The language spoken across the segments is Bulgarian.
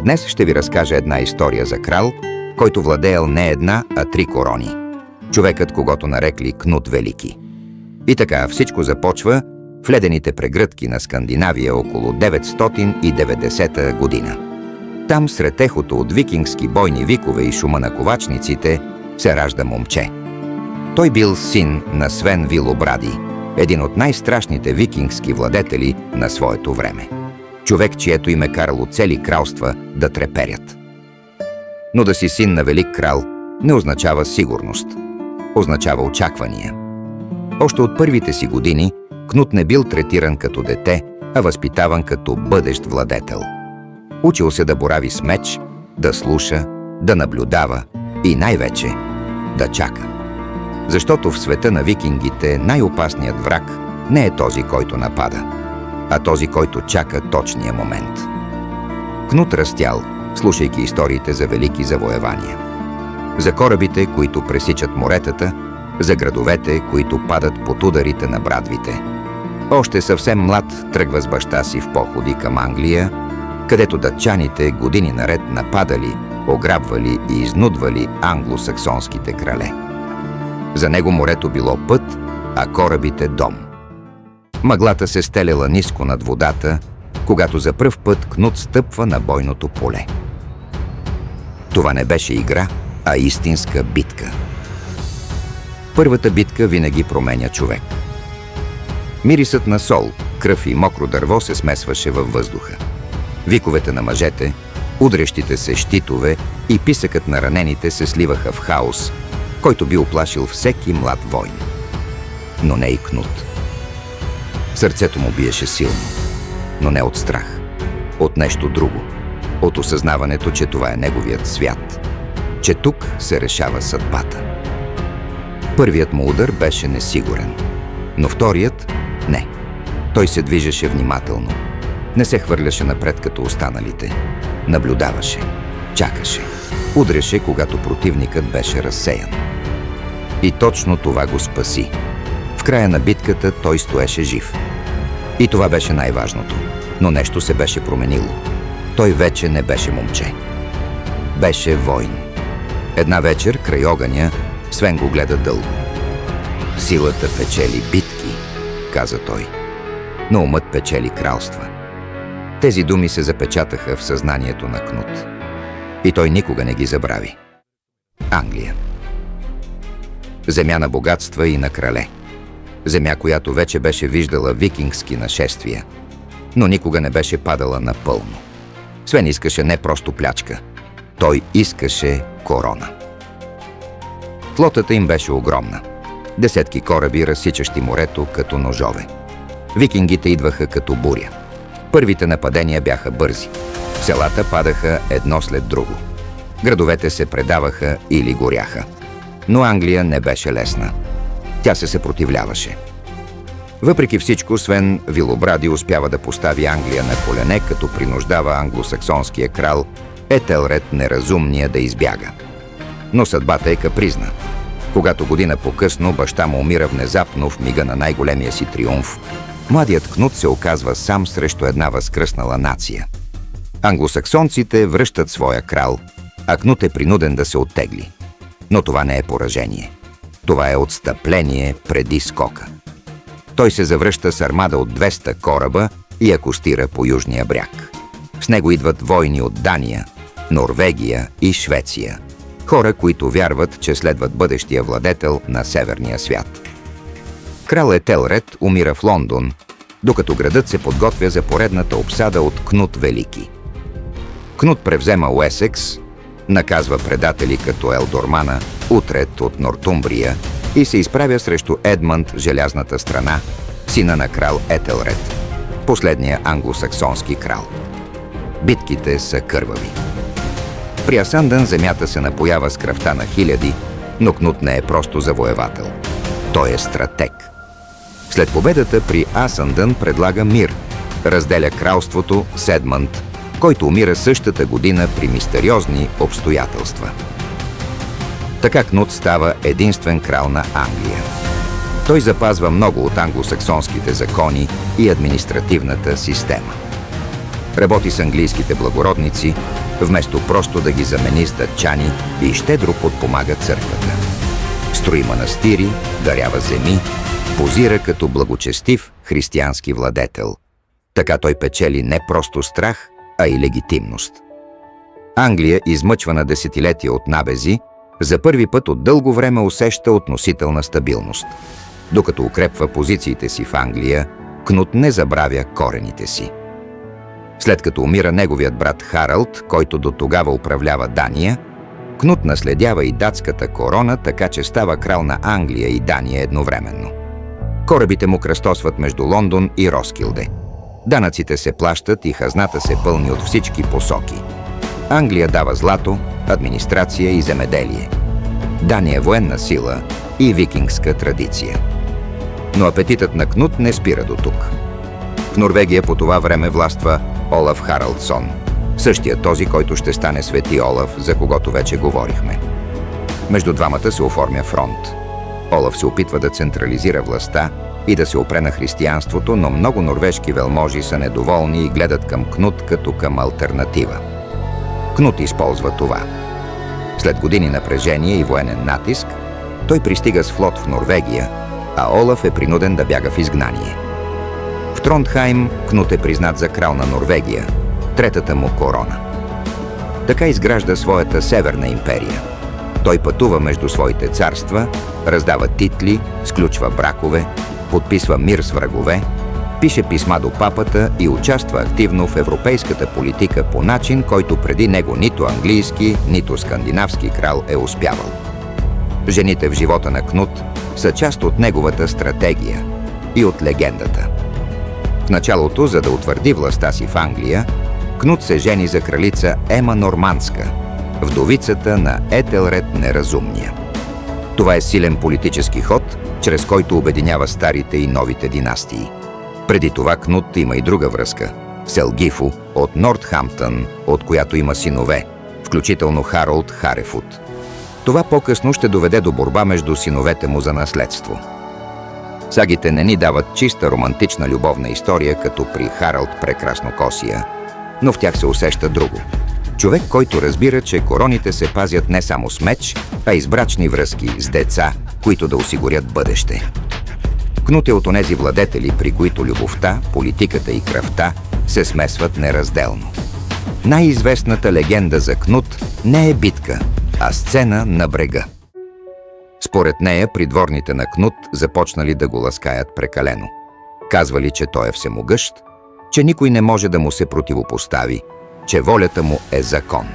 Днес ще ви разкажа една история за крал, който владеел не една, а 3 корони. Човекът, когото нарекли Кнут Велики. И така всичко започва в ледените прегръдки на Скандинавия около 990 година. Там, сред ехото от викингски бойни викове и шума на ковачниците, се ражда момче. Той бил син на Свен Вилобради, един от най-страшните викингски владетели на своето време. Човек, чието име карало цели кралства да треперят. Но да си син на велик крал не означава сигурност. Означава очаквания. Още от първите си години Кнут не бил третиран като дете, а възпитаван като бъдещ владетел. Учил се да борави с меч, да слуша, да наблюдава и най-вече да чака. Защото в света на викингите най-опасният враг не е този, който напада, а този, който чака точния момент. Кнут растял, слушайки историите за велики завоевания. За корабите, които пресичат моретата, за градовете, които падат под ударите на брадвите. Още съвсем млад тръгва с баща си в походи към Англия, където датчаните години наред нападали, ограбвали и изнудвали англосаксонските крале. За него морето било път, а корабите дом. Мъглата се стеляла ниско над водата, когато за пръв път Кнут стъпва на бойното поле. Това не беше игра, а истинска битка. Първата битка винаги променя човек. Мирисът на сол, кръв и мокро дърво се смесваше във въздуха. Виковете на мъжете, удрящите се щитове и писъкът на ранените се сливаха в хаос, който би уплашил всеки млад войн. Но не и Кнут. Сърцето му биеше силно, но не от страх, от нещо друго, от осъзнаването, че това е неговият свят, че тук се решава съдбата. Първият му удар беше несигурен, но вторият – не. Той се движеше внимателно, не се хвърляше напред като останалите, наблюдаваше, чакаше, удряше, когато противникът беше разсеян. И точно това го спаси. В края на битката той стоеше жив. И това беше най-важното, но нещо се беше променило. Той вече не беше момче. Беше войн. Една вечер, край огъня, Свен го гледа дълго. Силата печели битки, каза той, но умът печели кралства. Тези думи се запечатаха в съзнанието на Кнут. И той никога не ги забрави. Англия. Земя на богатства и на крале. Земя, която вече беше виждала викингски нашествия, но никога не беше падала напълно. Свен искаше не просто плячка. Той искаше корона. Флотата им беше огромна. Десетки кораби, разсичащи морето като ножове. Викингите идваха като буря. Първите нападения бяха бързи. Селата падаха едно след друго. Градовете се предаваха или горяха. Но Англия не беше лесна. Тя се съпротивляваше. Въпреки всичко, Свен Вилобради успява да постави Англия на колене, като принуждава англосаксонския крал Етелред неразумния да избяга. Но съдбата е капризна. Когато година по-късно баща му умира внезапно в мига на най-големия си триумф, младият Кнут се оказва сам срещу една възкръснала нация. Англосаксонците връщат своя крал, а Кнут е принуден да се оттегли. Но това не е поражение. Това е отстъпление преди скока. Той се завръща с армада от 200 кораба и акостира по южния бряг. С него идват войни от Дания, Норвегия и Швеция. Хора, които вярват, че следват бъдещия владетел на северния свят. Крал Етелред умира в Лондон, докато градът се подготвя за поредната обсада от Кнут Велики. Кнут превзема Уесекс, наказва предатели като Елдормана, Утрет от Нортумбрия и се изправя срещу Едмънд в Желязната страна, сина на крал Етелред, последния англосаксонски крал. Битките са кървави. При Асандън земята се напоява с кръвта на хиляди, но Кнут не е просто завоевател. Той е стратег. След победата при Асандън предлага мир, разделя кралството с Едмънд, който умира същата година при мистериозни обстоятелства. Така Кнут става единствен крал на Англия. Той запазва много от англосаксонските закони и административната система. Работи с английските благородници, вместо просто да ги замени с датчани и щедро подпомага църквата. Строи манастири, дарява земи, позира като благочестив християнски владетел. Така той печели не просто страх, а и легитимност. Англия, измъчвана десетилетия от набези, за първи път от дълго време усеща относителна стабилност. Докато укрепва позициите си в Англия, Кнут не забравя корените си. След като умира неговият брат Харалд, който до тогава управлява Дания, Кнут наследява и датската корона, така че става крал на Англия и Дания едновременно. Корабите му кръстосват между Лондон и Роскилде. Данъците се плащат и хазната се пълни от всички посоки. Англия дава злато, администрация и земеделие. Дания военна сила и викингска традиция. Но апетитът на Кнут не спира до тук. В Норвегия по това време властва Олаф Харалдсон, същия този, който ще стане свети Олаф, за когото вече говорихме. Между двамата се оформя фронт. Олаф се опитва да централизира властта и да се опре на християнството, но много норвежки велможи са недоволни и гледат към Кнут като към алтернатива. Кнут използва това. След години напрежение и военен натиск, той пристига с флот в Норвегия, а Олаф е принуден да бяга в изгнание. В Трондхайм Кнут е признат за крал на Норвегия, третата му корона. Така изгражда своята Северна империя. Той пътува между своите царства, раздава титли, сключва бракове, подписва мир с врагове, пише писма до папата и участва активно в европейската политика по начин, който преди него нито английски, нито скандинавски крал е успявал. Жените в живота на Кнут са част от неговата стратегия и от легендата. В началото, за да утвърди властта си в Англия, Кнут се жени за кралица Ема Нормандска, вдовицата на Етелред Неразумния. Това е силен политически ход, чрез който обединява старите и новите династии. Преди това Кнут има и друга връзка – Селгифо от Нортхамптън, от която има синове, включително Харолд Харефуд. Това по-късно ще доведе до борба между синовете му за наследство. Сагите не ни дават чиста романтична любовна история, като при Харалд Прекраснокосия, но в тях се усеща друго. Човек, който разбира, че короните се пазят не само с меч, а и с брачни връзки, с деца, които да осигурят бъдеще. Кнут е от онези владетели, при които любовта, политиката и кръвта се смесват неразделно. Най-известната легенда за Кнут не е битка, а сцена на брега. Според нея, придворните на Кнут започнали да го ласкаят прекалено. Казвали, че той е всемогъщ, че никой не може да му се противопостави, че волята му е закон.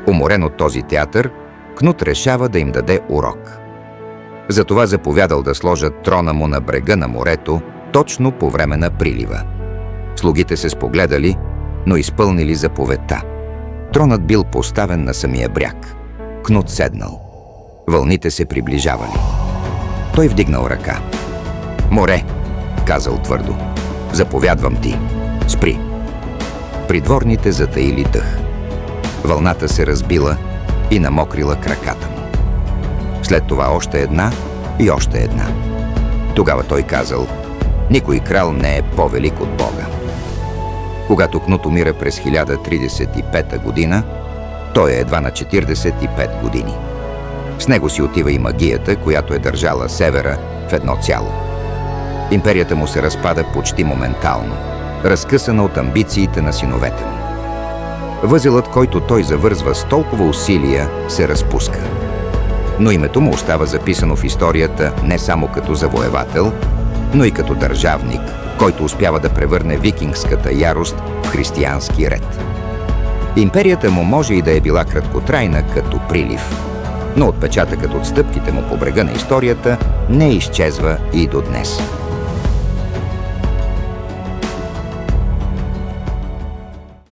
Уморен от този театър, Кнут решава да им даде урок. Затова заповядал да сложат трона му на брега на морето, точно по време на прилива. Слугите се спогледали, но изпълнили заповедта. Тронът бил поставен на самия бряг. Кнут седнал. Вълните се приближавали. Той вдигнал ръка. «Море!» казал твърдо. «Заповядвам ти. Спри!» Придворните затаили дъх. Вълната се разбила и намокрила краката му. След това още една и още една. Тогава той казал: «Никой крал не е по-велик от Бога». Когато Кнут умира през 1035 година, той е едва на 45 години. С него си отива и магията, която е държала севера в едно цяло. Империята му се разпада почти моментално, разкъсана от амбициите на синовете му. Възелът, който той завързва с толкова усилия, се разпуска. Но името му остава записано в историята не само като завоевател, но и като държавник, който успява да превърне викингската ярост в християнски ред. Империята му може и да е била краткотрайна като прилив, но отпечатъкът от стъпките му по брега на историята не изчезва и до днес.